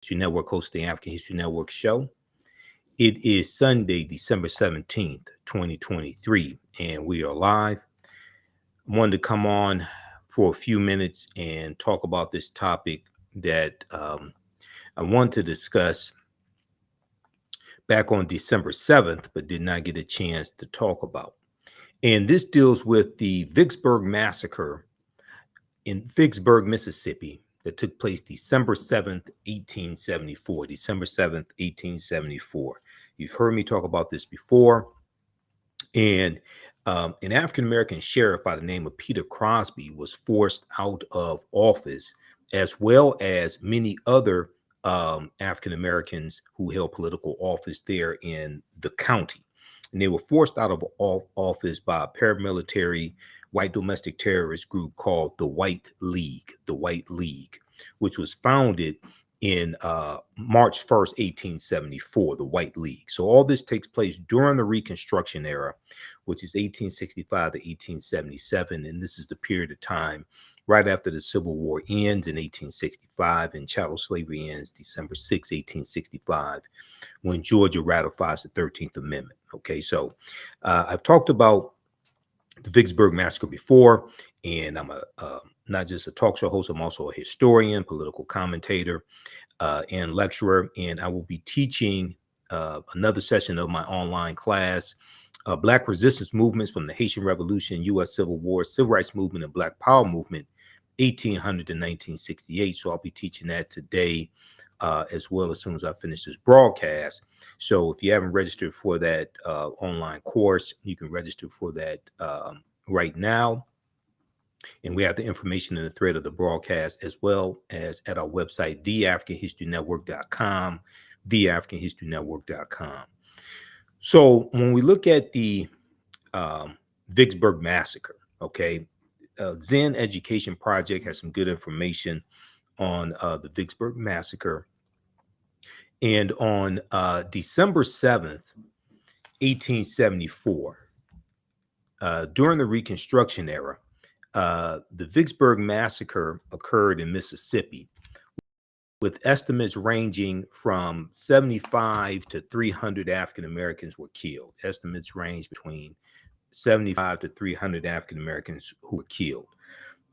History Network, host the African History Network show. It is Sunday, December 17th, 2023, and we are live. I wanted to come on for a few minutes and talk about this topic that I wanted to discuss back on December 7th, but did not get a chance to talk about. And this deals with the Vicksburg Massacre in Vicksburg, Mississippi, that took place December 7th, 1874. December 7th, 1874. You've heard me talk about this before. And an African-American sheriff by the name of Peter Crosby was forced out of office, as well as many other African-Americans who held political office there in the county. And they were forced out of office by a paramilitary white domestic terrorist group called the White League, which was founded in March 1st, 1874, the White League. So all this takes place during the Reconstruction Era, which is 1865 to 1877. And this is the period of time right after the Civil War ends in 1865 and chattel slavery ends December 6, 1865, when Georgia ratifies the 13th Amendment. Okay, so I've talked about the Vicksburg Massacre before, and I'm not just a talk show host, I'm also a historian, political commentator, and lecturer, and I will be teaching another session of my online class, Black Resistance Movements from the Haitian Revolution, U.S. Civil War, Civil Rights Movement, and Black Power Movement, 1800 to 1968. So I'll be teaching that today as well as soon as I finish this broadcast. So if you haven't registered for that online course, you can register for that right now. And we have the information in the thread of the broadcast, as well as at our website, theafricanhistorynetwork.com, theafricanhistorynetwork.com. So when we look at the Vicksburg Massacre, okay, Zen Education Project has some good information on the Vicksburg Massacre. And on December 7th, 1874, during the Reconstruction Era, the Vicksburg Massacre occurred in Mississippi, with estimates ranging from 75 to 300 African Americans were killed. Estimates range between 75 to 300 African Americans who were killed.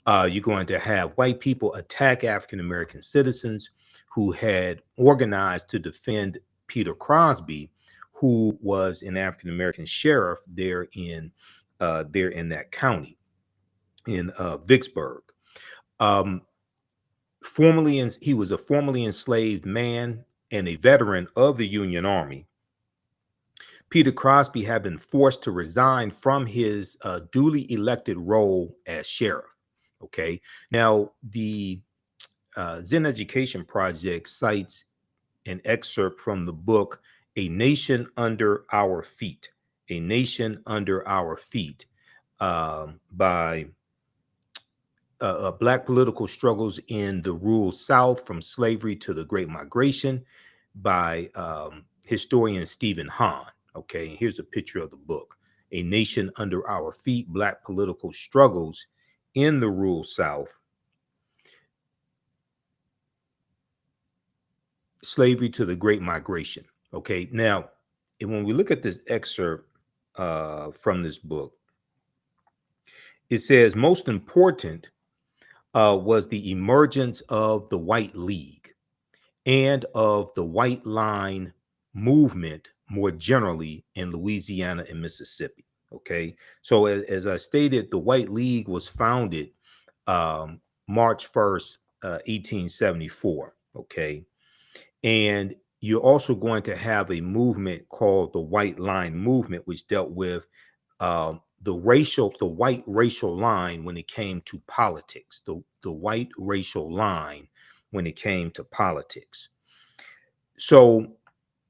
You're going to have white people attack African American citizens who had organized to defend Peter Crosby, who was an African American sheriff there in that county in Vicksburg. He was a formerly enslaved man and a veteran of the Union Army. Peter Crosby had been forced to resign from his duly elected role as sheriff. Okay, now the Zen Education Project cites an excerpt from the book "A Nation Under Our Feet," "A Nation Under Our Feet," by Black Political Struggles in the Rural South from Slavery to the Great Migration, by historian Stephen Hahn. Okay, here's a picture of the book, "A Nation Under Our Feet, Black Political Struggles in the Rural South, Slavery to the Great Migration." Okay, now, when we look at this excerpt from this book, it says, most important was the emergence of the White League and of the White Line movement more generally in Louisiana and Mississippi. Okay, so as I stated, the White League was founded March 1st, 1874. Okay, and you're also going to have a movement called the White Line movement, which dealt with the white racial line when it came to politics, the white racial line when it came to politics. So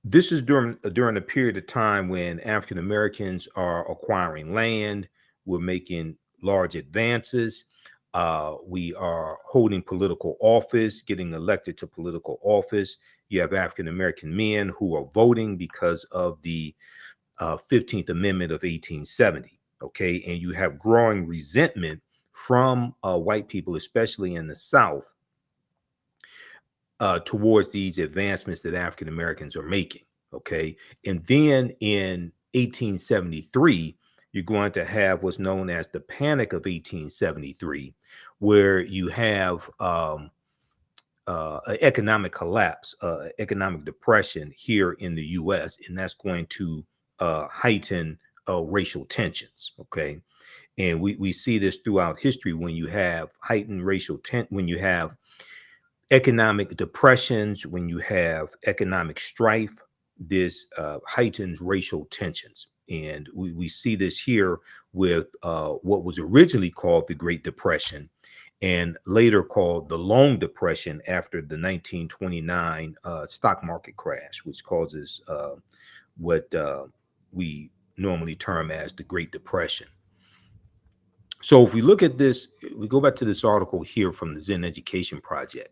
this is during a period of time when African Americans are acquiring land, we're making large advances, we are holding political office, getting elected to political office. You have African American men who are voting because of the 15th Amendment of 1870. Okay, and you have growing resentment from white people, especially in the South, towards these advancements that African Americans are making. Okay. And then in 1873, you're going to have what's known as the Panic of 1873, where you have an economic collapse, economic depression here in the U.S., and that's going to heighten racial tensions. Okay. And we see this throughout history when you have heightened racial when you have economic depressions, when you have economic strife, this heightens racial tensions. And we see this here with what was originally called the Great Depression and later called the Long Depression after the 1929 stock market crash, which causes what we normally term as the Great Depression. So if we look at this, we go back to this article here from the Zen Education Project.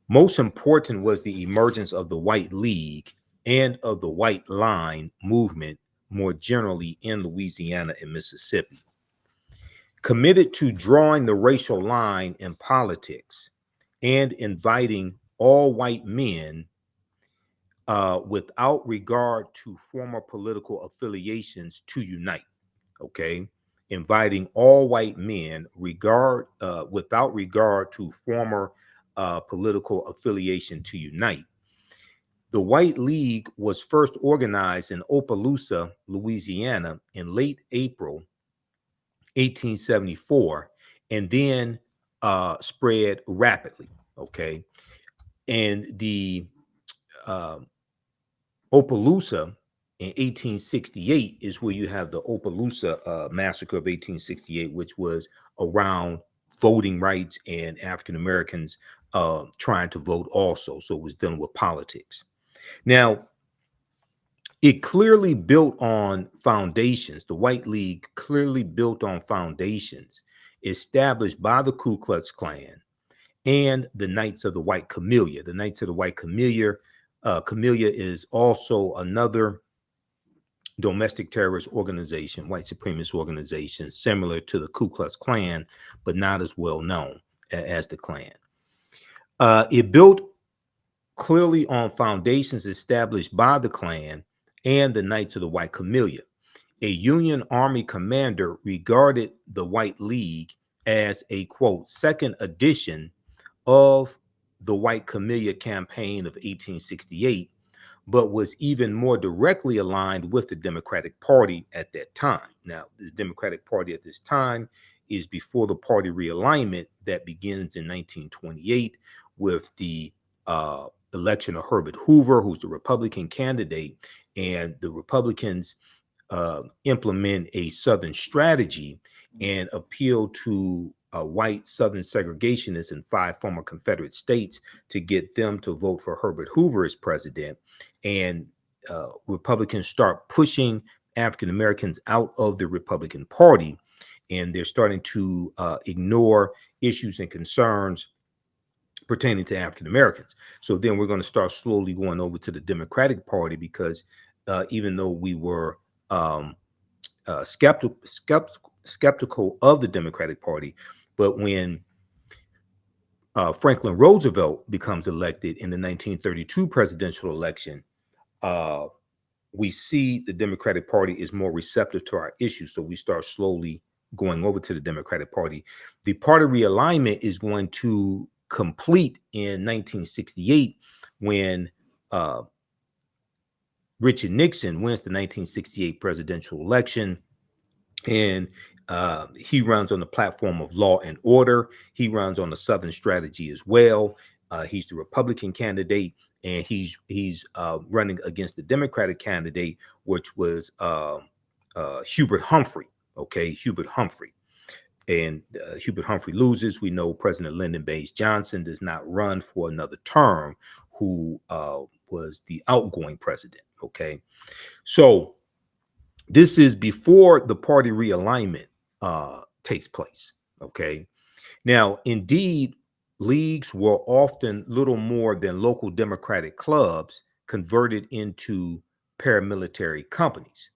Most important was the emergence of the White League and of the White Line movement more generally in Louisiana and Mississippi. Committed to drawing the racial line in politics and inviting all white men without regard to former political affiliations to unite. Okay. Inviting all white men without regard to former political affiliation to unite. The White League was first organized in Opelousas, Louisiana in late April 1874, and then spread rapidly. Okay. And the Opelousas in 1868 is where you have the Opelousas Massacre of 1868, which was around voting rights and African Americans trying to vote also. So it was dealing with politics. Now, it clearly built on foundations. The White League clearly built on foundations established by the Ku Klux Klan and the Knights of the White Camellia. The Knights of the White Camellia, Camellia is also another domestic terrorist organization, white supremacist organization, similar to the Ku Klux Klan, but not as well known as the Klan. It built clearly on foundations established by the Klan and the Knights of the White Camellia. A Union Army commander regarded the White League as a, quote, second edition of the White Camellia campaign of 1868, but was even more directly aligned with the Democratic Party at that time. Now, the Democratic Party at this time is before the party realignment that begins in 1928 with the election of Herbert Hoover, who's the Republican candidate, and the Republicans implement a Southern strategy and appeal to white Southern segregationists in 5 former Confederate states to get them to vote for Herbert Hoover as president. And Republicans start pushing African Americans out of the Republican Party, and they're starting to ignore issues and concerns pertaining to African Americans. So then we're going to start slowly going over to the Democratic Party, because even though we were skeptical of the Democratic Party, but when Franklin Roosevelt becomes elected in the 1932 presidential election, we see the Democratic Party is more receptive to our issues. So we start slowly going over to the Democratic Party. The party realignment is going to complete in 1968 when Richard Nixon wins the 1968 presidential election, and he runs on the platform of law and order. He runs on the Southern strategy as well. He's the Republican candidate, and he's running against the Democratic candidate, which was Hubert Humphrey. Okay, Hubert Humphrey. And Hubert Humphrey loses. We know President Lyndon Baines Johnson does not run for another term, who was the outgoing president. Okay, so this is before the party realignment takes place. Okay, now, indeed, leagues were often little more than local Democratic clubs converted into paramilitary companies.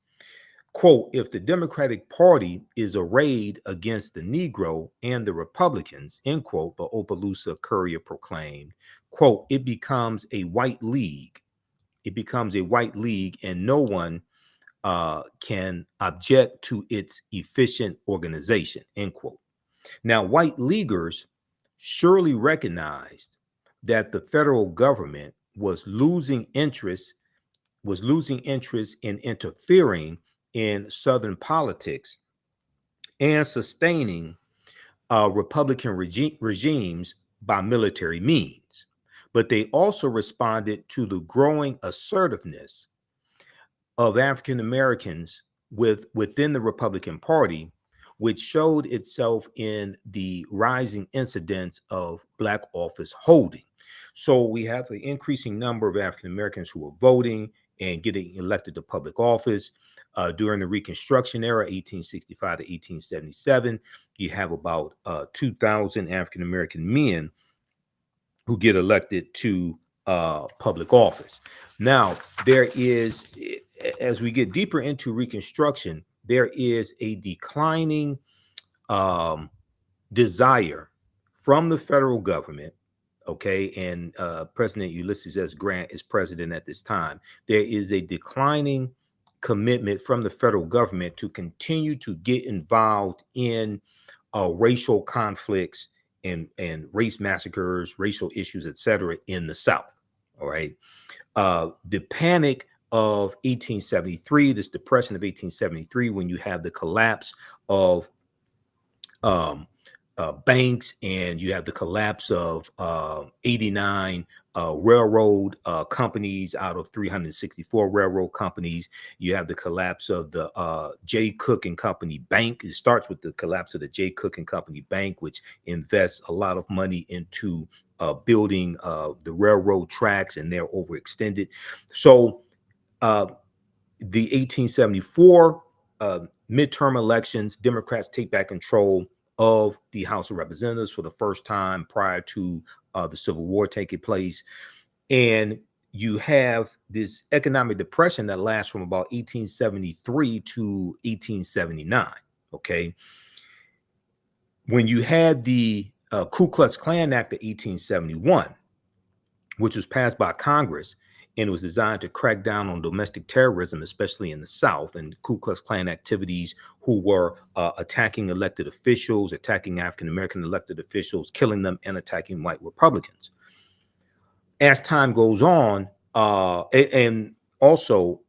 Quote, if the Democratic Party is arrayed against the Negro and the Republicans, end quote, the Opelousas Courier proclaimed, quote, it becomes a white league. It becomes a white league, and no one can object to its efficient organization, end quote. Now, white leaguers surely recognized that the federal government was losing interest in interfering in Southern politics and sustaining Republican regimes by military means. But they also responded to the growing assertiveness of African Americans within the Republican Party, which showed itself in the rising incidence of Black office holding. So we have an increasing number of African Americans who are voting and getting elected to public office. During the Reconstruction Era, 1865 to 1877, you have about 2,000 African American men who get elected to public office. Now, there is, as we get deeper into Reconstruction, there is a declining desire from the federal government, okay, and President Ulysses S. Grant is president at this time. There is a declining commitment from the federal government to continue to get involved in racial conflicts and race massacres, racial issues, etc., in the South. All right. The panic of 1873, this depression of 1873, when you have the collapse of banks, and you have the collapse of 89 railroad companies out of 364 railroad companies. You have the collapse of the J. Cook and Company Bank. It starts with the collapse of the J. Cook and Company Bank, which invests a lot of money into building the railroad tracks, and they're overextended. So the 1874 midterm elections, Democrats take back control of the House of Representatives for the first time prior to the Civil War taking place. And you have this economic depression that lasts from about 1873 to 1879, okay? When you had the Ku Klux Klan Act of 1871, which was passed by Congress, and it was designed to crack down on domestic terrorism, especially in the South, and Ku Klux Klan activities who were attacking elected officials, attacking African-American elected officials, killing them, and attacking white Republicans. As time goes on, and also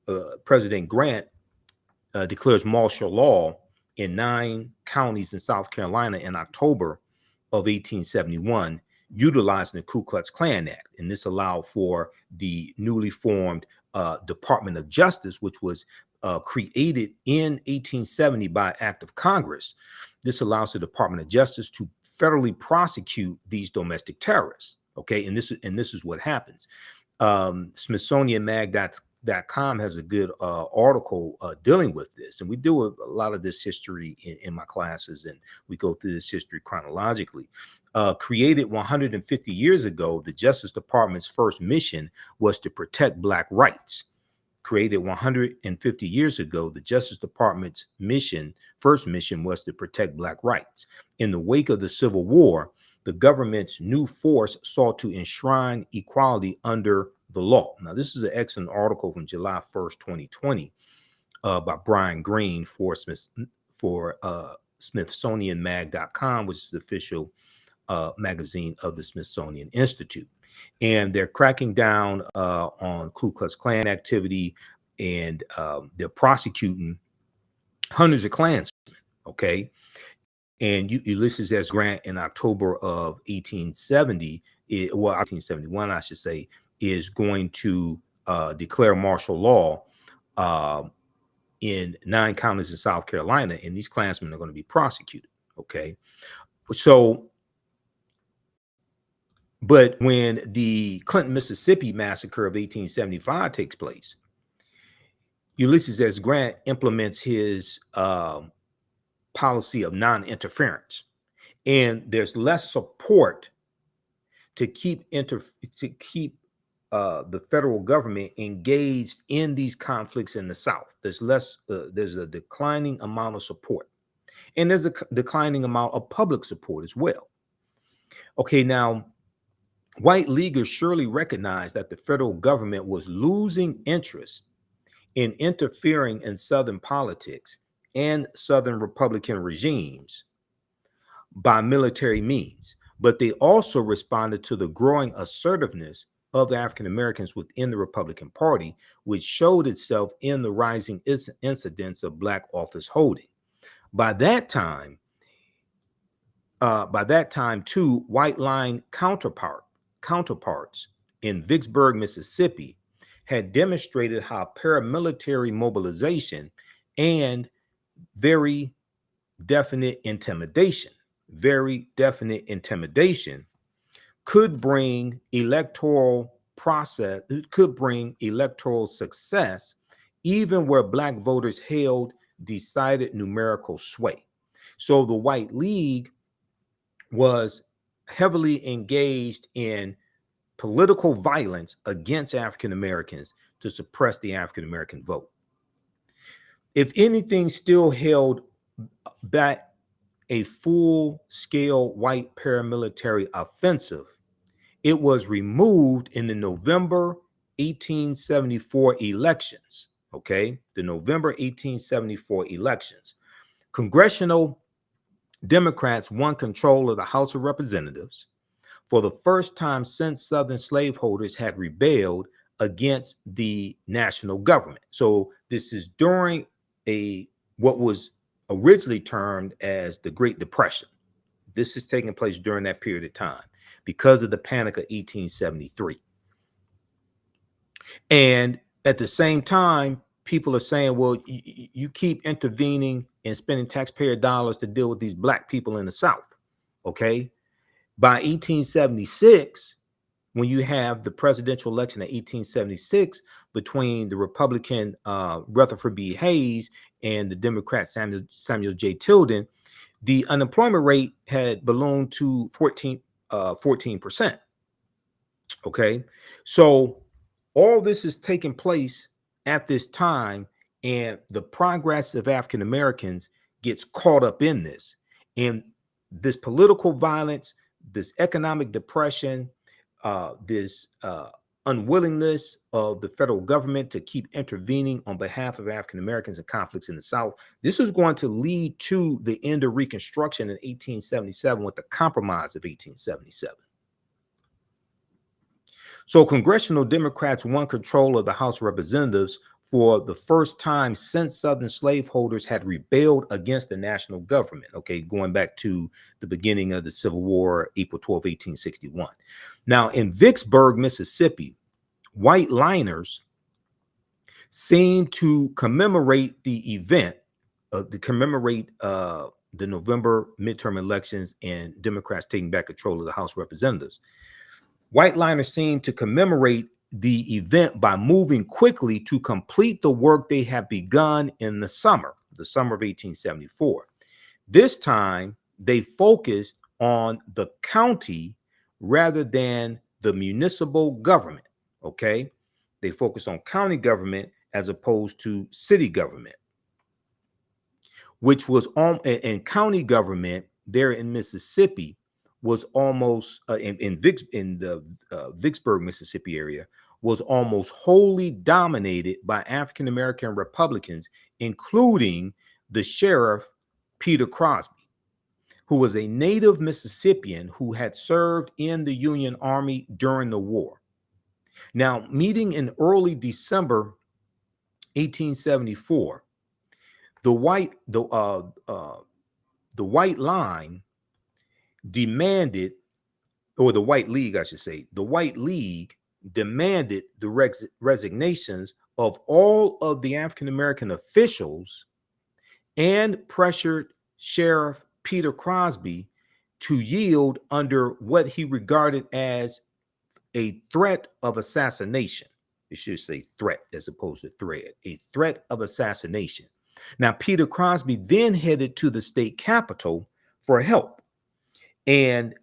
President Grant declares martial law in 9 counties in South Carolina in October of 1871, utilizing the Ku Klux Klan Act. And this allowed for the newly formed Department of Justice, which was created in 1870 by act of Congress. This allows the Department of Justice to federally prosecute these domestic terrorists. Okay, and this is what happens. SmithsonianMag.com has a good article dealing with this, and we do a lot of this history in my classes, and we go through this history chronologically. Created 150 years ago, the Justice Department's first mission was to protect Black rights. Created 150 years ago, the Justice Department's first mission was to protect Black rights. In the wake of the Civil War, the government's new force sought to enshrine equality under the law. Now, this is an excellent article from July 1st, 2020, by Brian Green for SmithsonianMag.com, which is the official magazine of the Smithsonian Institute. And they're cracking down on Ku Klux Klan activity, and they're prosecuting hundreds of Klansmen, okay? And Ulysses S. Grant in October of 1871, I should say, is going to declare martial law in 9 counties in South Carolina, and these Klansmen are going to be prosecuted, okay? So, but when the Clinton, Mississippi massacre of 1875 takes place, Ulysses S. Grant implements his policy of non-interference, and there's less support to keep the federal government engaged in these conflicts in the South. There's a declining amount of support, and there's a declining amount of public support as well. Okay, now White leaguers surely recognized that the federal government was losing interest in interfering in Southern politics and Southern Republican regimes by military means, but they also responded to the growing assertiveness of African Americans within the Republican Party, which showed itself in the rising incidence of Black office holding. By that time, too, white line counterparts in Vicksburg, Mississippi, had demonstrated how paramilitary mobilization and very definite intimidation could bring electoral success, even where Black voters held decided numerical sway. So the White League was heavily engaged in political violence against African Americans to suppress the African American vote. If anything still held back a full-scale white paramilitary offensive, it was removed in the November 1874 elections. Okay, the November 1874 elections. Congressional Democrats won control of the House of Representatives for the first time since Southern slaveholders had rebelled against the national government. So this is during what was originally termed as the Great Depression. This is taking place during that period of time because of the Panic of 1873. And at the same time, people are saying, well, you keep intervening and spending taxpayer dollars to deal with these Black people in the South. Okay. By 1876, when you have the presidential election in 1876 between the Republican Rutherford B. Hayes and the Democrat Samuel J. Tilden, the unemployment rate had ballooned to 14%. Okay, so all this is taking place at this time, and the progress of African Americans gets caught up in this. And this political violence, this economic depression, this unwillingness of the federal government to keep intervening on behalf of African Americans in conflicts in the South, this was going to lead to the end of Reconstruction in 1877 with the Compromise of 1877. So congressional Democrats won control of the House of Representatives for the first time since Southern slaveholders had rebelled against the national government. Okay, going back to the beginning of the Civil War, April 12, 1861. Now, in Vicksburg, Mississippi, white liners seemed to commemorate the event, the November midterm elections and Democrats taking back control of the House of Representatives. White liners seemed to commemorate the event by moving quickly to complete the work they had begun in the summer of 1874. This time, they focused on the county rather than the municipal government. Okay, they focused on county government as opposed to city government, which was on and county government there in Mississippi was almost in the Vicksburg, Mississippi area was almost wholly dominated by African American Republicans, including the sheriff Peter Crosby, who was a native Mississippian who had served in the Union Army during the war. Now, meeting in early December 1874, the white line demanded, or the White League, I should say, the White League demanded the resignations of all of the African American officials and pressured Sheriff Peter Crosby to yield under what he regarded as a threat of assassination. It should say threat as opposed to threat, a threat of assassination. Now, Peter Crosby then headed to the state capitol for help. And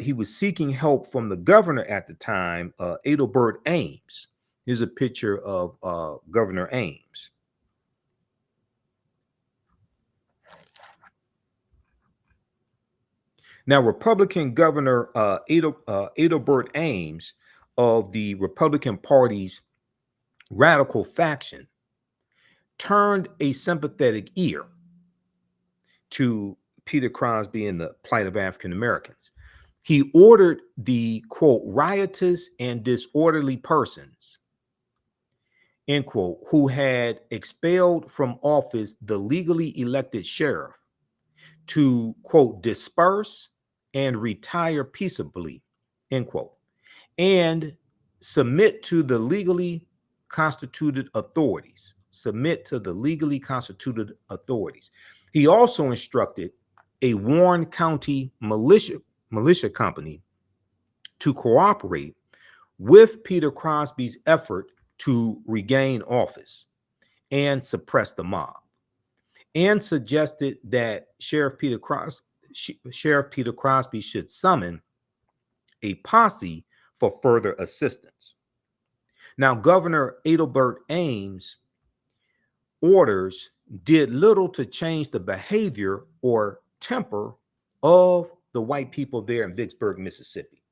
he was seeking help from the governor at the time, Elbert Ames. Here's a picture of Governor Ames. Now, Republican Governor Elbert Ames of the Republican Party's radical faction turned a sympathetic ear to Peter Crosby and the plight of African Americans. He ordered the, quote, riotous and disorderly persons, end quote, who had expelled from office the legally elected sheriff to, quote, disperse and retire peaceably, end quote, and submit to the legally constituted authorities. Submit to the legally constituted authorities. He also instructed a Warren County militia company to cooperate with Peter Crosby's effort to regain office and suppress the mob, and suggested that Sheriff Peter Crosby should summon a posse for further assistance. Now, Governor Elbert Ames' orders did little to change the behavior or temper of the white people there in Vicksburg, Mississippi.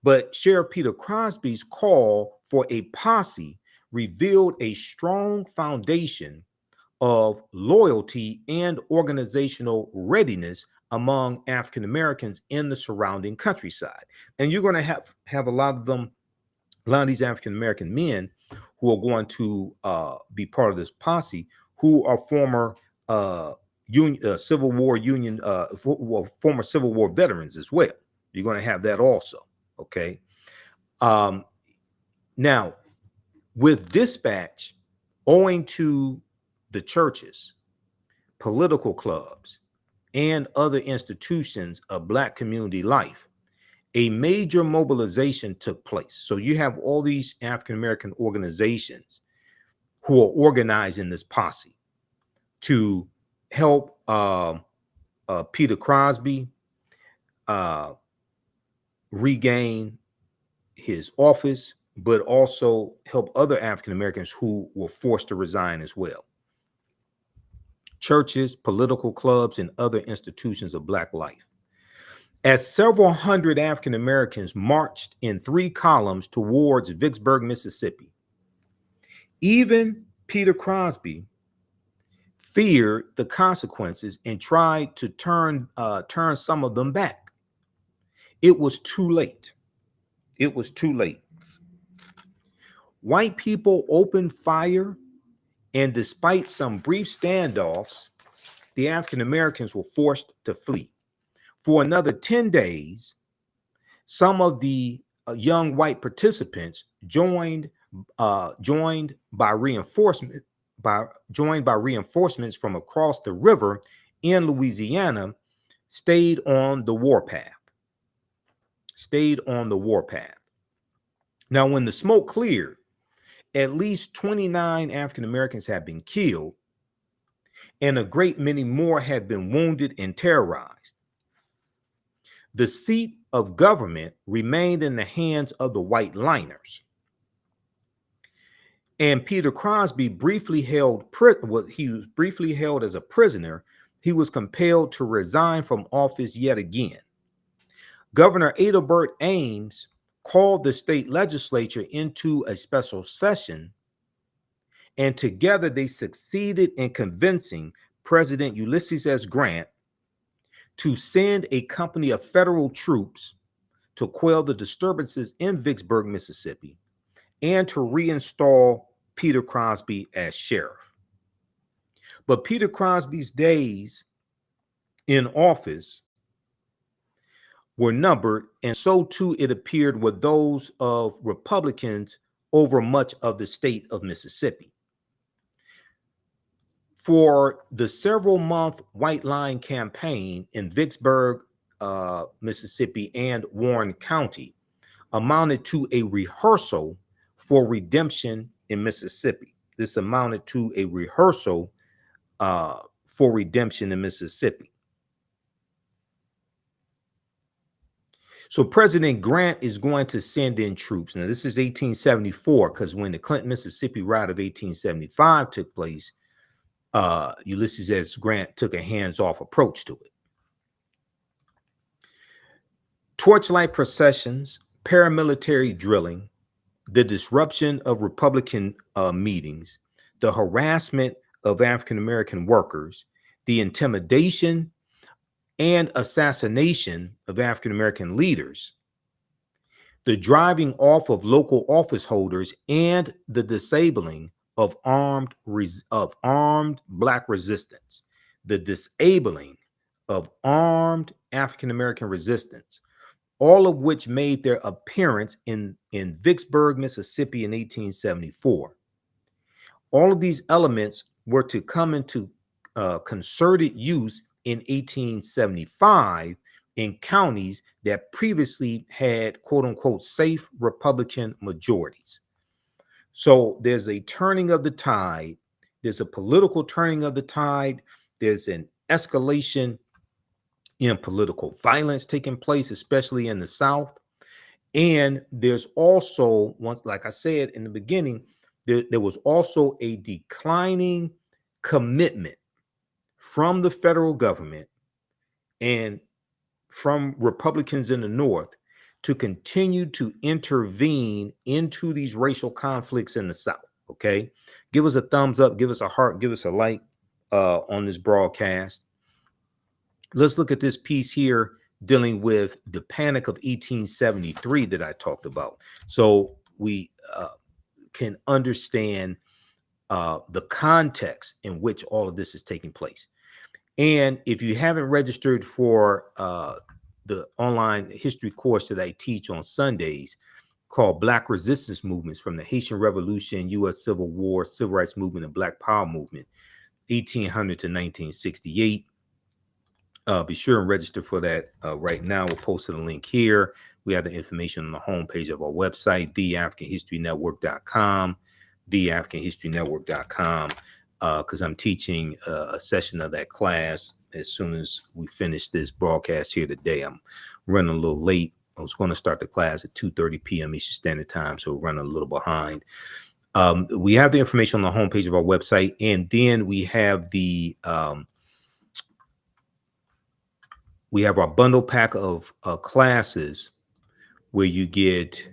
But Sheriff Peter Crosby's call for a posse revealed a strong foundation of loyalty and organizational readiness among African Americans in the surrounding countryside. And you're going to have a lot of these African American men who are going to be part of this posse, who are former Civil War former Civil War veterans as well. You're going to have that also. Okay. Now, with dispatch, owing to the churches, political clubs, and other institutions of Black community life, a major mobilization took place. So you have all these African-American organizations who are organizing this posse to help Peter Crosby regain his office, but also help other African-Americans who were forced to resign as well. Churches, political clubs, and other institutions of Black life. As several hundred African Americans marched in 3 columns towards Vicksburg, Mississippi, even Peter Crosby feared the consequences and tried to turn some of them back. It was too late. It was too late. White people opened fire, and despite some brief standoffs, the African Americans were forced to flee. For another 10 days, some of the young white participants joined by reinforcements from across the river in Louisiana, stayed on the warpath. Now, when the smoke cleared, at least 29 African Americans had been killed, and a great many more had been wounded and terrorized. The seat of government remained in the hands of the white liners. And Peter Crosby briefly held as a prisoner. He was compelled to resign from office yet again. Governor Elbert Ames called the state legislature into a special session, and together they succeeded in convincing President Ulysses S. Grant to send a company of federal troops to quell the disturbances in Vicksburg, Mississippi, and to reinstall Peter Crosby as sheriff. But Peter Crosby's days in office were numbered, and so too it appeared were those of Republicans over much of the state of Mississippi. For the several-month White Line campaign in Vicksburg, Mississippi, and Warren County amounted to a rehearsal for redemption in Mississippi. This amounted to a rehearsal for redemption in Mississippi. So President Grant is going to send in troops. Now, this is 1874, because when the Clinton, Mississippi riot of 1875 took place, Ulysses S. Grant took a hands-off approach to it. torchlight processions, paramilitary drilling, the disruption of Republican meetings, the harassment of African American workers, the intimidation and assassination of African American leaders, the driving off of local office holders, and the disabling of armed Black resistance, the disabling of armed African American resistance, all of which made their appearance in Vicksburg, Mississippi in 1874. All of these elements were to come into concerted use in 1875 in counties that previously had quote unquote safe Republican majorities. So there's a turning of the tide. There's a political turning of the tide. There's an escalation in political violence taking place, especially in the South. And there's also, once, like I said in the beginning, there was also a declining commitment from the federal government and from Republicans in the North to continue to intervene into these racial conflicts in the South. Okay. Give us a thumbs up, give us a heart, give us a like on this broadcast. Let's look at this piece here dealing with the Panic of 1873 that I talked about. So we can understand the context in which all of this is taking place. And if you haven't registered for the online history course that I teach on Sundays called Black Resistance Movements from the Haitian Revolution, U.S. Civil War, Civil Rights Movement, and Black Power Movement, 1800 to 1968, be sure and register for that right now. We'll post a link here. We have the information on the homepage of our website, theafricanhistorynetwork.com, theafricanhistorynetwork.com, because I'm teaching a session of that class as soon as we finish this broadcast here today. I'm running a little late. I was going to start the class at 2:30 p.m. Eastern Standard Time, so we're running a little behind. We have the information on the homepage of our website, and then we have the we have our bundle pack of classes where you get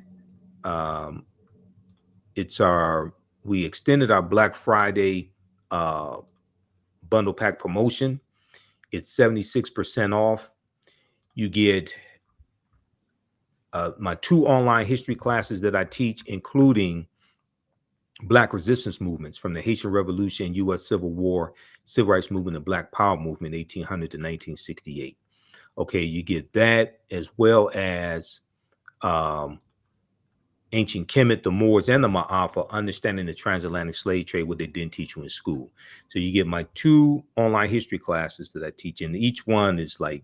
we extended our Black Friday bundle pack promotion. It's 76% off. You get my 2 online history classes that I teach, including Black resistance movements from the Haitian Revolution, U.S. Civil War, Civil Rights Movement, and Black Power Movement, 1800 to 1968. Okay, you get that as well as Ancient Kemet, the Moors, and the Ma'afa, understanding the transatlantic slave trade, what they didn't teach you in school. So you get my 2 online history classes that I teach, and each one is like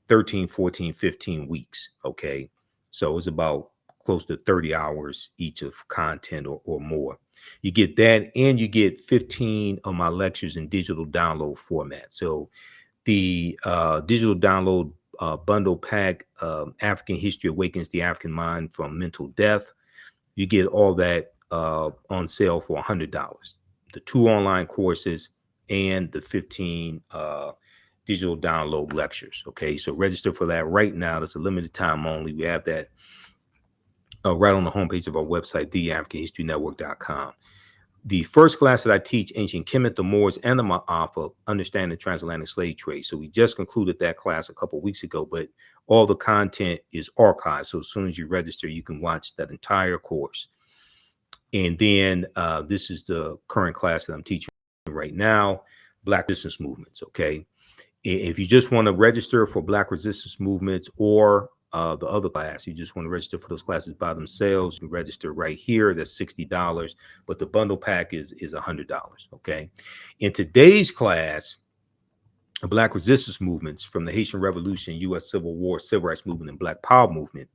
13, 14, 15 weeks. Okay, so it's about close to 30 hours each of content or more. You get that, and you get 15 of my lectures in digital download format. So the digital download bundle pack, African History Awakens the African Mind from Mental Death, you get all that on sale for $100. The 2 online courses and the 15 digital download lectures. Okay, so register for that right now. That's a limited time only. We have that right on the homepage of our website, theafricanhistorynetwork.com. The first class that I teach, Ancient Kemet, the Moors, and the Ma'afa, understand the transatlantic slave trade. So we just concluded that class a couple of weeks ago, but all the content is archived. So as soon as you register, you can watch that entire course. And then this is the current class that I'm teaching right now, Black Resistance Movements. Okay, if you just want to register for Black Resistance Movements or the other class, you just want to register for those classes by themselves, you can register right here. That's $60, but the bundle pack is $100. Okay, in today's class, Black Resistance Movements from the Haitian Revolution, U.S. Civil War, Civil Rights Movement, and Black Power Movement,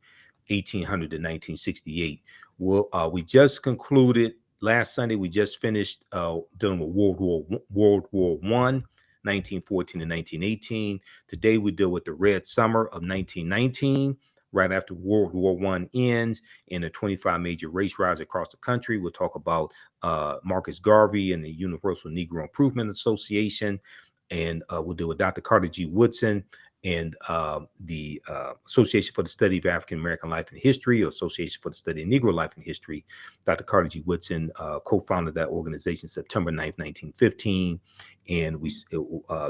1800 to 1968. Well, we just concluded last Sunday. We just finished dealing with World War I. 1914 to 1918. Today we deal with the Red Summer of 1919, right after World War I ends, and the 25 major race riots across the country. We'll talk about Marcus Garvey and the Universal Negro Improvement Association, and we'll deal with Dr. Carter G. Woodson and the Association for the Study of African American Life and History, or Association for the Study of Negro Life and History. Dr. Carter G. Woodson co-founded that organization September 9th, 1915. And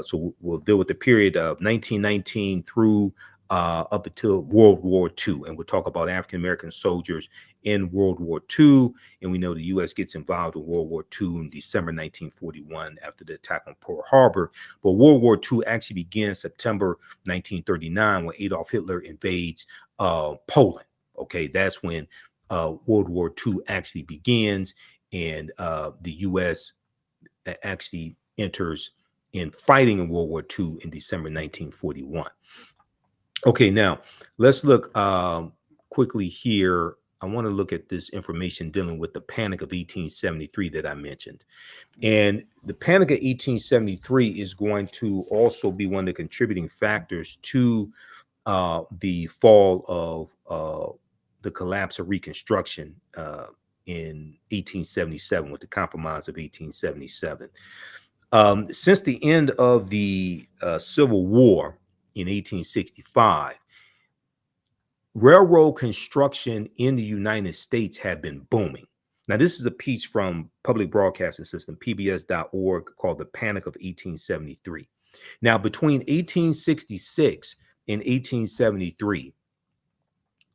so we'll deal with the period of 1919 through up until World War II. And we'll talk about African American soldiers in World War II. And we know the U.S. gets involved in World War II in December 1941 after the attack on Pearl Harbor. But World War II actually begins September 1939 when Adolf Hitler invades Poland. Okay, that's when World War II actually begins, and the U.S. actually enters in fighting in World War II in December 1941. Okay, now let's look quickly here. I want to look at this information dealing with the Panic of 1873 that I mentioned. And the Panic of 1873 is going to also be one of the contributing factors to the fall of the collapse of Reconstruction in 1877 with the Compromise of 1877. Since the end of the Civil War in 1865, railroad construction in the United States had been booming. Now, this is a piece from Public Broadcasting System, pbs.org, called The Panic of 1873. Now, between 1866 and 1873,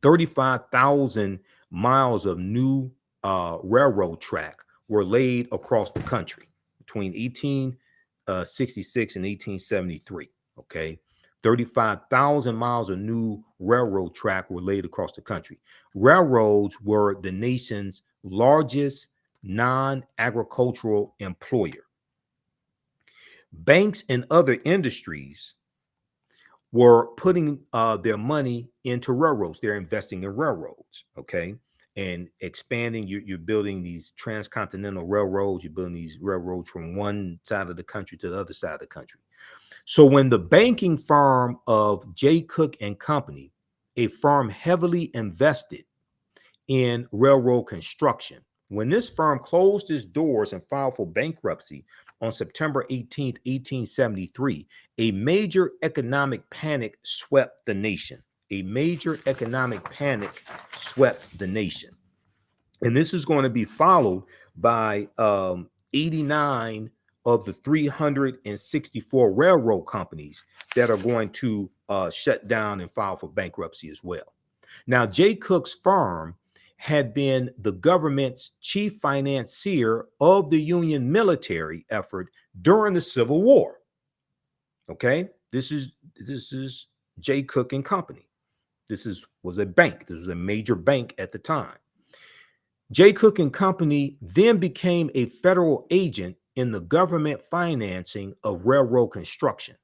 35,000 miles of new railroad track were laid across the country between 1866 and 1873, okay? 35,000 miles of new railroad track were laid across the country. Railroads were the nation's largest non-agricultural employer. Banks and other industries were putting their money into railroads. They're investing in railroads, okay? And expanding, you're building these transcontinental railroads, you're building these railroads from one side of the country to the other side of the country. So when the banking firm of J. Cook and Company, a firm heavily invested in railroad construction, when this firm closed its doors and filed for bankruptcy on September 18th, 1873, a major economic panic swept the nation. A major economic panic swept the nation. And this is going to be followed by 89 of the 364 railroad companies that are going to shut down and file for bankruptcy as well. Now, J. Cook's firm had been the government's chief financier of the Union military effort during the Civil War. Okay, this is J. Cook and Company. Was a bank. This was a major bank at the time. J. Cook and Company then became a federal agent in the government financing of railroad construction.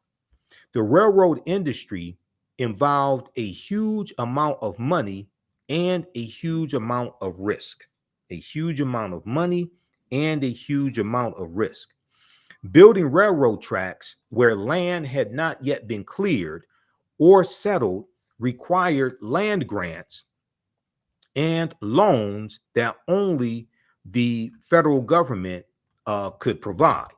The railroad industry involved a huge amount of money and a huge amount of risk. A huge amount of money and a huge amount of risk. Building railroad tracks where land had not yet been cleared or settled required land grants and loans that only the federal government could provide.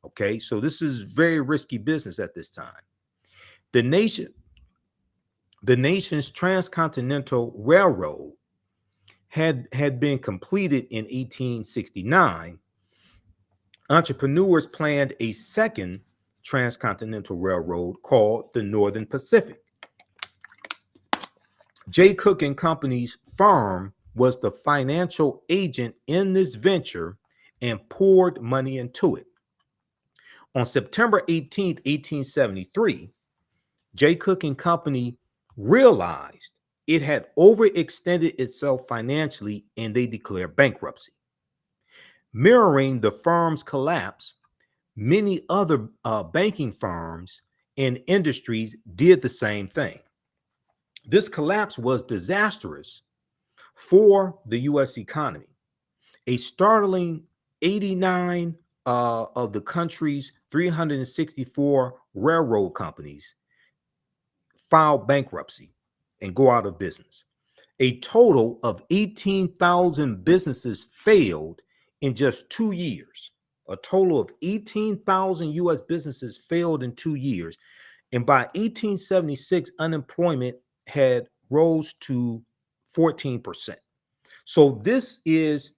Okay, so this is very risky business at this time. The nation's transcontinental railroad had been completed in 1869. Entrepreneurs planned a second transcontinental railroad called the Northern Pacific. J. Cook and Company's firm was the financial agent in this venture and poured money into it. On September 18th, 1873, J. Cook and Company realized it had overextended itself financially and they declared bankruptcy. Mirroring the firm's collapse, many other banking firms and industries did the same thing. This collapse was disastrous for the U.S. economy. A startling 89 of the country's 364 railroad companies filed bankruptcy and go out of business. A total of 18,000 businesses failed in just 2 years. A total of 18,000 U.S. businesses failed in 2 years. And by 1876, unemployment had rose to 14%. So this is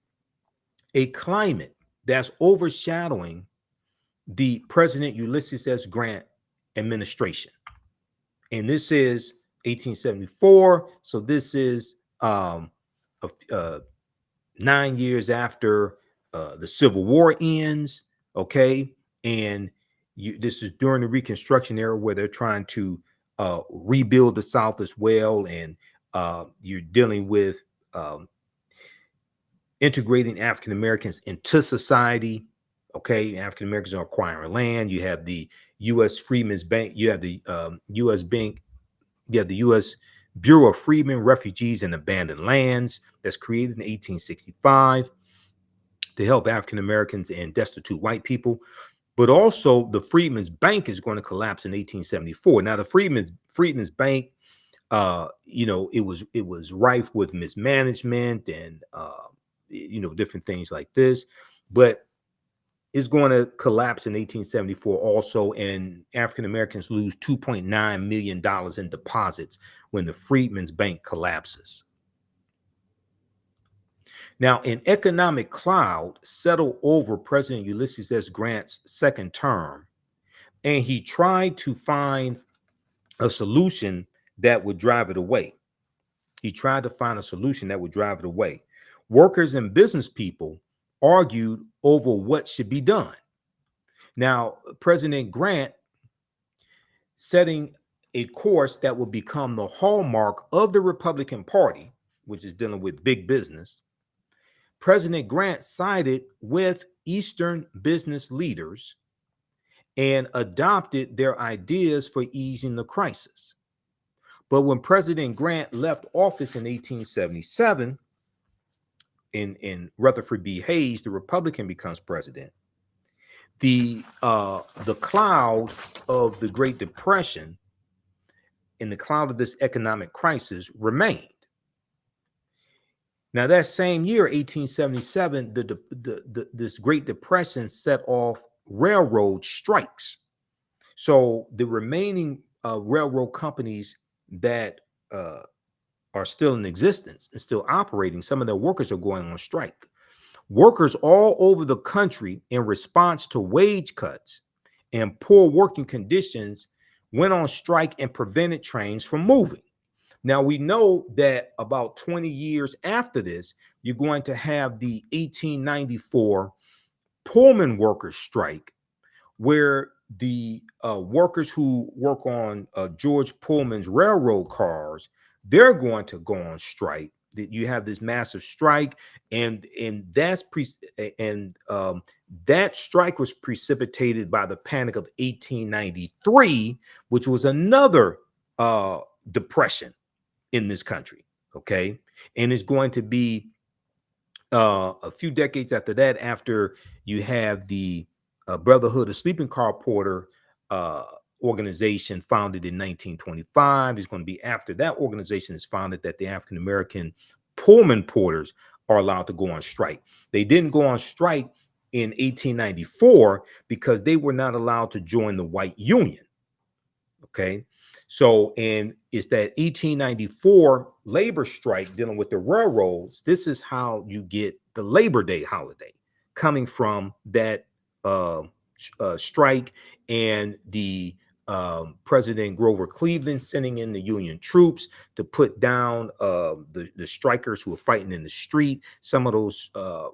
a climate that's overshadowing the President Ulysses S. Grant administration. And this is 1874. So this is 9 years after the Civil War ends. Okay. And this is during the Reconstruction era where they're trying to rebuild the South as well. And you're dealing with integrating African Americans into society. Okay, African Americans are acquiring land. You have the U.S. Freedmen's Bank. You have the U.S. Bank. You have the U.S. Bureau of Freedmen, Refugees, and Abandoned Lands that's created in 1865 to help African Americans and destitute white people. But also, the Freedmen's Bank is going to collapse in 1874. Now, the Freedmen's Bank, it was rife with mismanagement and different things like this, but it's going to collapse in 1874 also, and African Americans lose $2.9 million in deposits when the Freedmen's Bank collapses. Now, an economic cloud settled over President Ulysses S. Grant's second term, and he tried to find a solution that would drive it away. Workers and business people argued over what should be done. Now, President Grant setting a course that will become the hallmark of the Republican Party, which is dealing with big business. President Grant sided with Eastern business leaders and adopted their ideas for easing the crisis. But when President Grant left office in 1877, in Rutherford B. Hayes, the Republican, becomes president. The cloud of the Great Depression and the cloud of this economic crisis remained. Now, that same year, 1877, this Great Depression set off railroad strikes. So the remaining railroad companies that are still in existence and still operating, some of their workers are going on strike. Workers all over the country, in response to wage cuts and poor working conditions, went on strike and prevented trains from moving. Now, we know that about 20 years after this, you're going to have the 1894 Pullman workers strike, where the workers who work on George Pullman's railroad cars, they're going to go on strike. That you have this massive strike, and that strike was precipitated by the Panic of 1893, which was another depression in this country. Okay, and it's going to be a few decades after that, after you have the Brotherhood of Sleeping Car Porter organization founded in 1925. It's going to be after that organization is founded that the African American Pullman porters are allowed to go on strike. They didn't go on strike in 1894 because they were not allowed to join the white union. Okay, so and it's that 1894 labor strike dealing with the railroads. This is how you get the Labor Day holiday, coming from that strike, and the President Grover Cleveland sending in the Union troops to put down the strikers who are fighting in the street. Some of those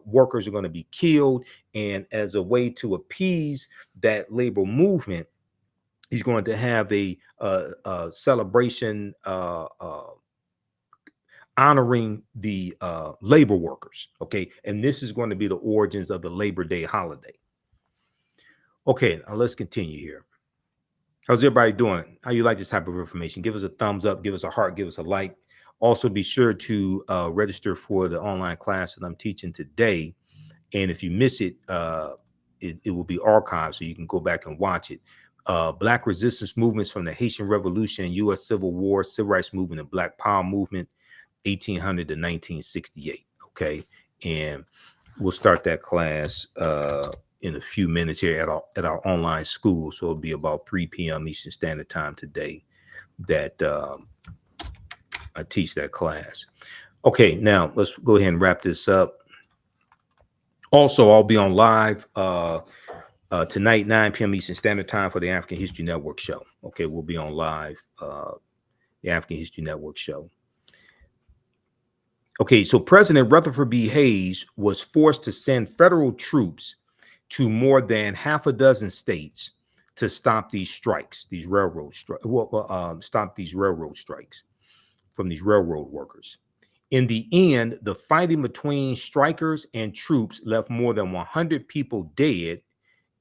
workers are going to be killed, and as a way to appease that labor movement, he's going to have a celebration honoring the labor workers. Okay, and this is going to be the origins of the Labor Day holiday. Okay, now let's continue here. How's everybody doing? How you like this type of information? Give us a thumbs up, give us a heart, give us a like. Also, be sure to register for the online class that I'm teaching today. And if you miss it, it will be archived, so you can go back and watch it. Black resistance movements from the Haitian Revolution, U.S. Civil War, Civil Rights Movement, and Black Power Movement, 1800 to 1968. Okay, and we'll start that class in a few minutes here at our online school. So it'll be about 3 p.m. Eastern Standard Time today that I teach that class. Okay, now let's go ahead and wrap this up. Also, I'll be on live tonight, 9 p.m. Eastern Standard Time for the African History Network show. Okay, we'll be on live, the African History Network show. Okay, so President Rutherford B. Hayes was forced to send federal troops to more than half a dozen states to stop these strikes, these railroad strikes, stop these railroad strikes from these railroad workers. In the end, the fighting between strikers and troops left more than 100 people dead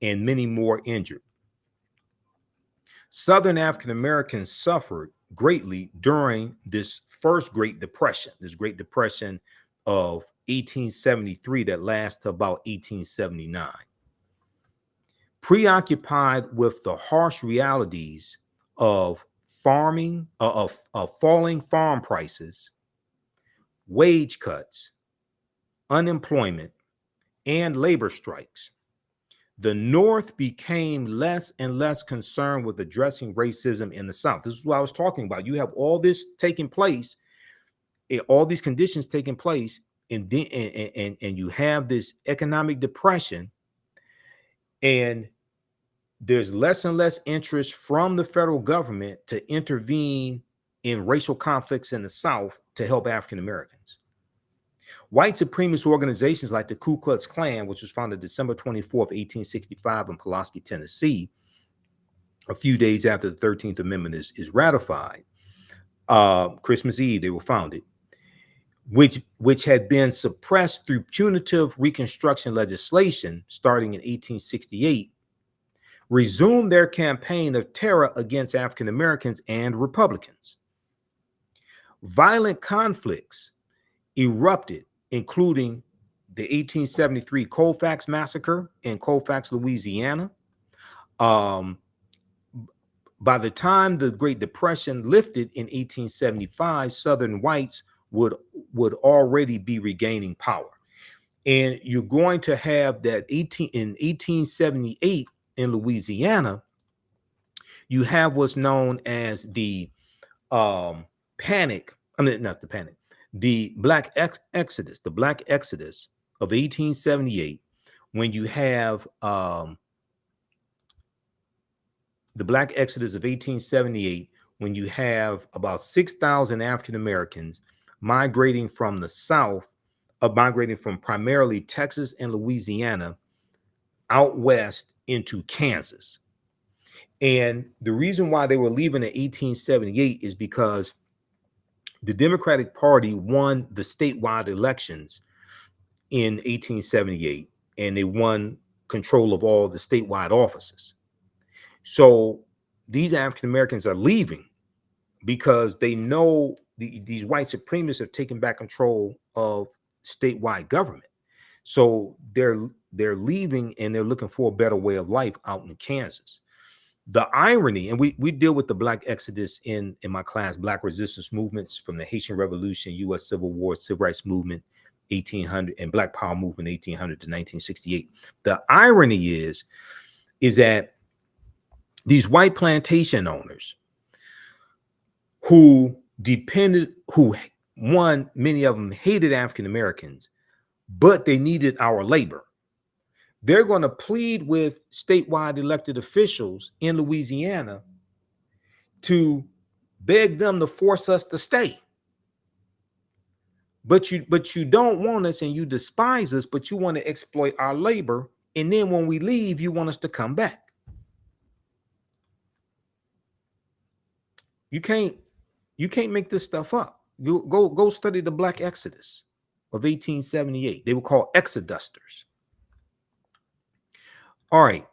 and many more injured. Southern African Americans suffered greatly during this first Great Depression, this Great Depression of 1873 that lasted about 1879. Preoccupied with the harsh realities of farming, of falling farm prices, wage cuts, unemployment, and labor strikes, the North became less and less concerned with addressing racism in the South. This is what I was talking about. You have all this taking place, all these conditions taking place, and then and you have this economic depression, and there's less and less interest from the federal government to intervene in racial conflicts in the South to help African Americans. White supremacist organizations like the Ku Klux Klan, which was founded December 24th, 1865 in Pulaski, Tennessee, a few days after the 13th Amendment is ratified, Christmas Eve, they were founded, which had been suppressed through punitive Reconstruction legislation starting in 1868, resumed their campaign of terror against African Americans and Republicans. Violent conflicts erupted, including the 1873 Colfax Massacre in Colfax, Louisiana. By the time the Great Depression lifted in 1875, Southern whites would already be regaining power. And you're going to have that in 1878 in Louisiana, you have what's known as the panic. I mean, not the panic. The Black Exodus, the Black Exodus of 1878, when you have the Black Exodus of 1878, when you have about 6,000 African Americans migrating from the South, migrating from primarily Texas and Louisiana out west into Kansas. And the reason why they were leaving in 1878 is because the Democratic Party won the statewide elections in 1878, and they won control of all the statewide offices. So these African Americans are leaving because they know these white supremacists have taken back control of statewide government. So they're leaving, and they're looking for a better way of life out in Kansas. The irony, and we deal with the Black Exodus in my class, Black Resistance Movements from the Haitian Revolution, U.S. Civil War, Civil Rights Movement, 1800, and Black Power Movement, 1800 to 1968. The irony is that these white plantation owners many of them hated African Americans, but they needed our labor. They're going to plead with statewide elected officials in Louisiana to beg them to force us to stay. But you don't want us, and you despise us, but you want to exploit our labor. And then when we leave, you want us to come back. You can't make this stuff up. You go study the Black Exodus of 1878. They were called exodusters. All right.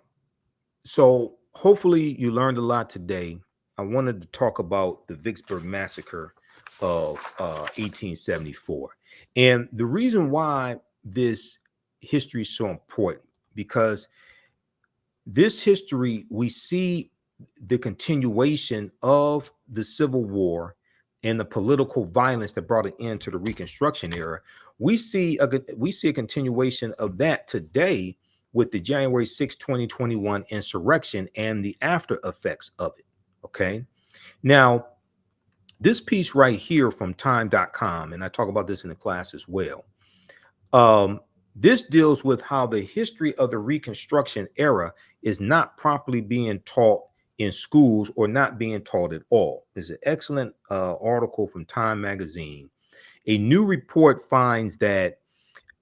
So hopefully you learned a lot today. I wanted to talk about the Vicksburg Massacre of 1874. And the reason why this history is so important, because this history, we see the continuation of the Civil War and the political violence that brought an end to the Reconstruction Era. We see a continuation of that today with the January 6, 2021 insurrection and the after effects of it. Okay. Now, this piece right here from time.com, and I talk about this in the class as well. This deals with how the history of the Reconstruction era is not properly being taught in schools or not being taught at all. It's an excellent article from Time magazine. A new report finds that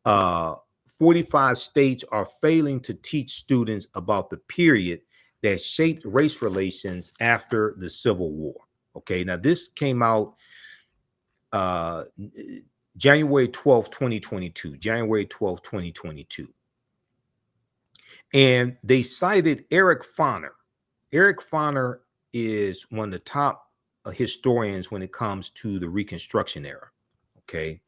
45 states are failing to teach students about the period that shaped race relations after the Civil War. Okay, now this came out January 12th, 2022, January 12th, 2022. And they cited Eric Foner. Eric Foner is one of the top historians when it comes to the Reconstruction era. Okay.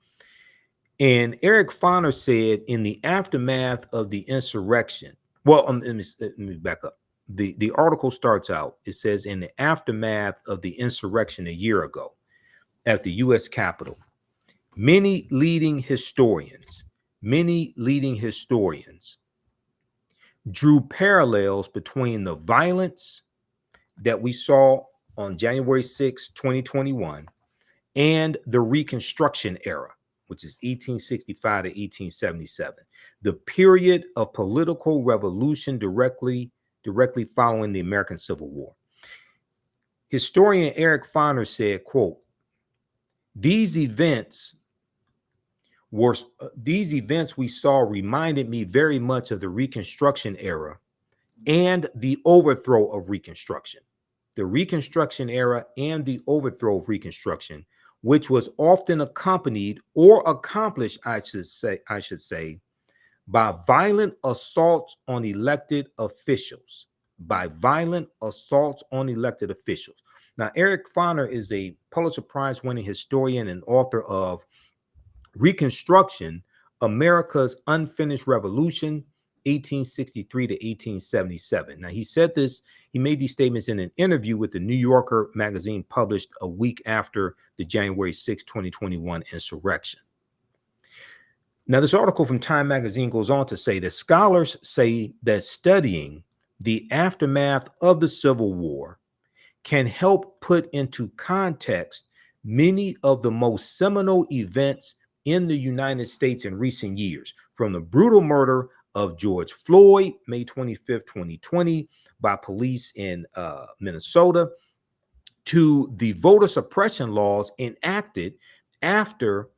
And Eric Foner said in the aftermath of the insurrection, well, let me back up. The article starts out, it says, in the aftermath of the insurrection a year ago at the U.S. Capitol, many leading historians drew parallels between the violence that we saw on January 6, 2021, and the Reconstruction era, which is 1865 to 1877, the period of political revolution directly following the American Civil War. Historian Eric Foner said, quote, these events we saw reminded me very much of the Reconstruction era and the overthrow of Reconstruction. The Reconstruction era and the overthrow of Reconstruction, which was often accompanied or accomplished, I should say, by violent assaults on elected officials. Now, Eric Foner is a Pulitzer Prize winning historian and author of Reconstruction, America's Unfinished Revolution, 1863 to 1877. Now, he made these statements in an interview with the New Yorker magazine published a week after the January 6, 2021 insurrection. Now, this article from Time magazine goes on to say that scholars say that studying the aftermath of the Civil War can help put into context many of the most seminal events in the United States in recent years, from the brutal murder of George Floyd, May 25th, 2020, by police in Minnesota, to the voter suppression laws enacted after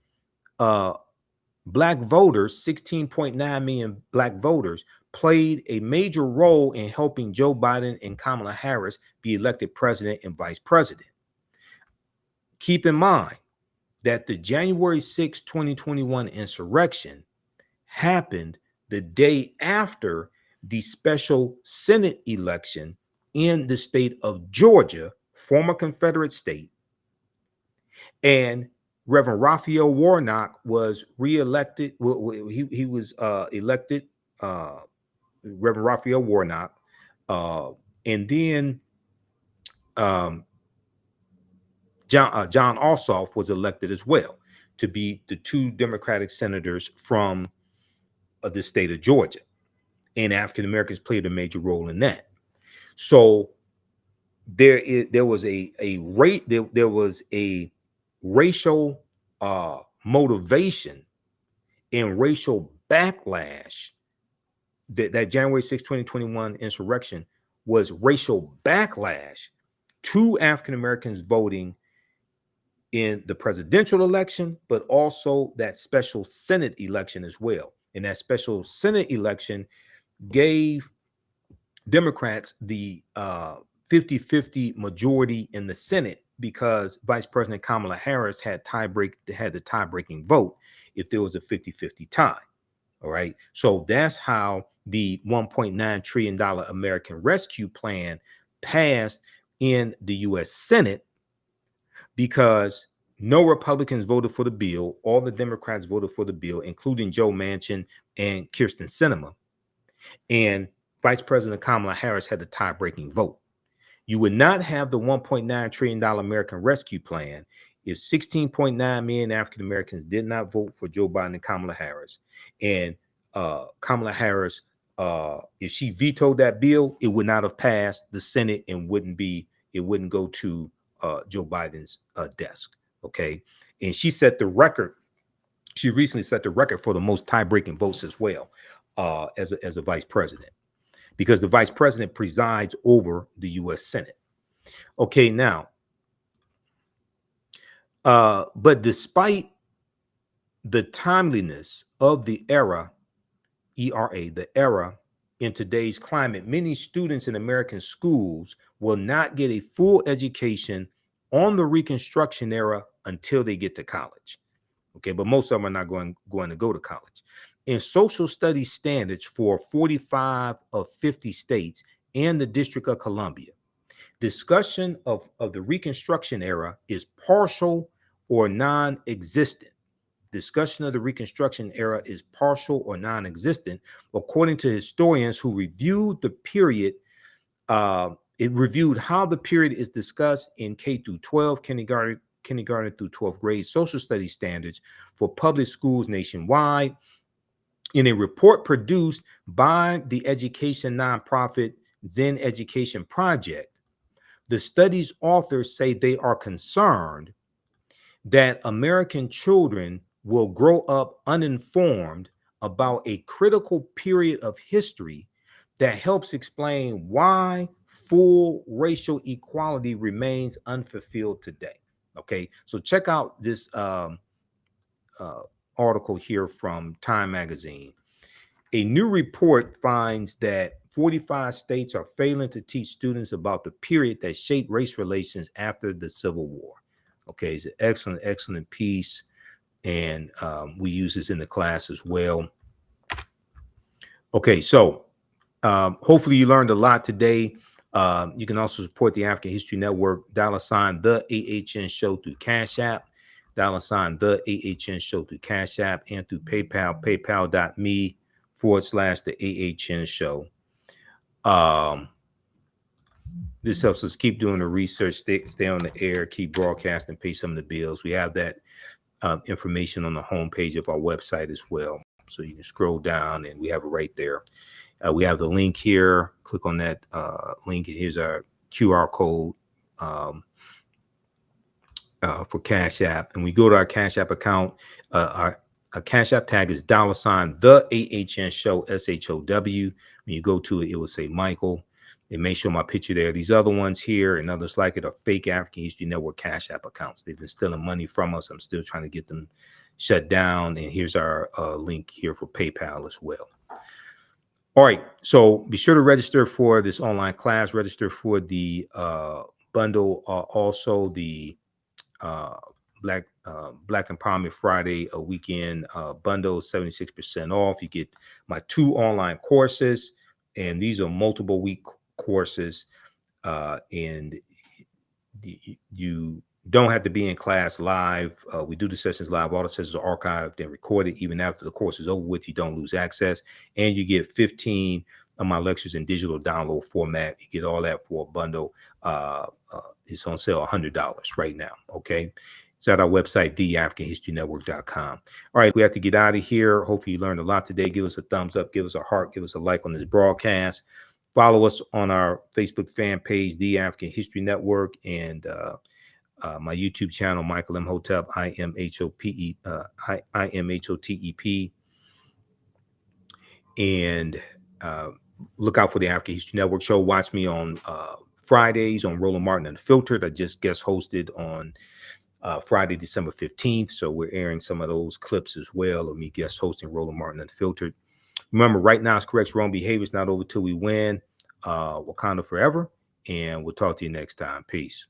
Black voters, 16.9 million Black voters, played a major role in helping Joe Biden and Kamala Harris be elected president and vice president. Keep in mind that the January 6, 2021 insurrection happened the day after the special Senate election in the state of Georgia, former Confederate state, and Reverend Raphael Warnock was reelected. He was elected, Reverend Raphael Warnock, and then John Ossoff was elected as well to be the two Democratic senators from the state of Georgia, and African Americans played a major role in that. So there was a racial motivation and racial backlash. That January 6, 2021 insurrection was racial backlash to African Americans voting in the presidential election, but also that special Senate election as well. And that special Senate election gave Democrats the 50-50 majority in the Senate, because Vice President Kamala Harris had the tie-breaking vote if there was a 50-50 tie. All right. So that's how the $1.9 trillion American Rescue Plan passed in the U.S. Senate, because no Republicans voted for the bill. All the Democrats voted for the bill, including Joe Manchin and Kyrsten Sinema. And Vice President Kamala Harris had the tie-breaking vote. You would not have the $1.9 trillion American Rescue Plan if 16.9 million African Americans did not vote for Joe Biden and Kamala Harris, and Kamala Harris if she vetoed that bill, it would not have passed the Senate and it wouldn't go to Joe Biden's desk. Okay. And she set the record. She recently set the record for the most tie-breaking votes as well, as a vice president, because the vice president presides over the U.S. Senate. Okay, now, but despite the timeliness of the era, the era in today's climate, many students in American schools will not get a full education on the Reconstruction era until they get to college. Okay, but most of them are not going to go to college. In social studies standards for 45 of 50 states and the District of Columbia, discussion of the Reconstruction era is partial or non-existent. Discussion of the Reconstruction era is partial or non-existent, according to historians who reviewed the period. It reviewed how the period is discussed in K through 12, kindergarten through 12th grade social studies standards for public schools nationwide. In a report produced by the education nonprofit Zen Education Project, the study's authors say they are concerned that American children will grow up uninformed about a critical period of history that helps explain why full racial equality remains unfulfilled today. Okay, so check out this article here from Time Magazine. A new report finds that 45 states are failing to teach students about the period that shaped race relations after the Civil War. Okay, it's an excellent piece, and we use this in the class as well. Okay, so hopefully you learned a lot today. You can also support the African History Network, $ the AHN show through Cash App, $ the AHN show through Cash App, and through PayPal, paypal.me/the AHN show. This helps us keep doing the research, stay on the air, keep broadcasting, pay some of the bills. We have that information on the homepage of our website as well. So you can scroll down and we have it right there. We have the link here. Click on that link. Here's our QR code for Cash App. And we go to our Cash App account. Our Cash App tag is $ the AHN show, SHOW. When you go to it, it will say Michael. It may show my picture there. These other ones here and others like it are fake African History Network Cash App accounts. They've been stealing money from us. I'm still trying to get them shut down. And here's our link here for PayPal as well. All right. So be sure to register for this online class. Register for the bundle. Also the Black Empowerment Friday weekend bundle, 76% off. You get my 2 online courses, and these are multiple week courses, and you don't have to be in class live. We do the sessions live. All the sessions are archived and recorded. Even after the course is over with, you don't lose access, and you get 15 of my lectures in digital download format. You get all that for a bundle. It's on sale $100 right now. Okay, it's at our website, theafricanhistorynetwork.com. All right, we have to get out of here. Hopefully you learned a lot today. Give us a thumbs up, give us a heart, give us a like on this broadcast. Follow us on our Facebook fan page, The African History Network, and my YouTube channel, Michael Imhotep, IMHOTEP. And look out for the African History Network show. Watch me on Fridays on Roland Martin Unfiltered. I just guest hosted on Friday, December 15th. So we're airing some of those clips as well of me guest hosting Roland Martin Unfiltered. Remember, right now it's correct wrong behavior. It's not over till we win. Wakanda forever. And we'll talk to you next time. Peace.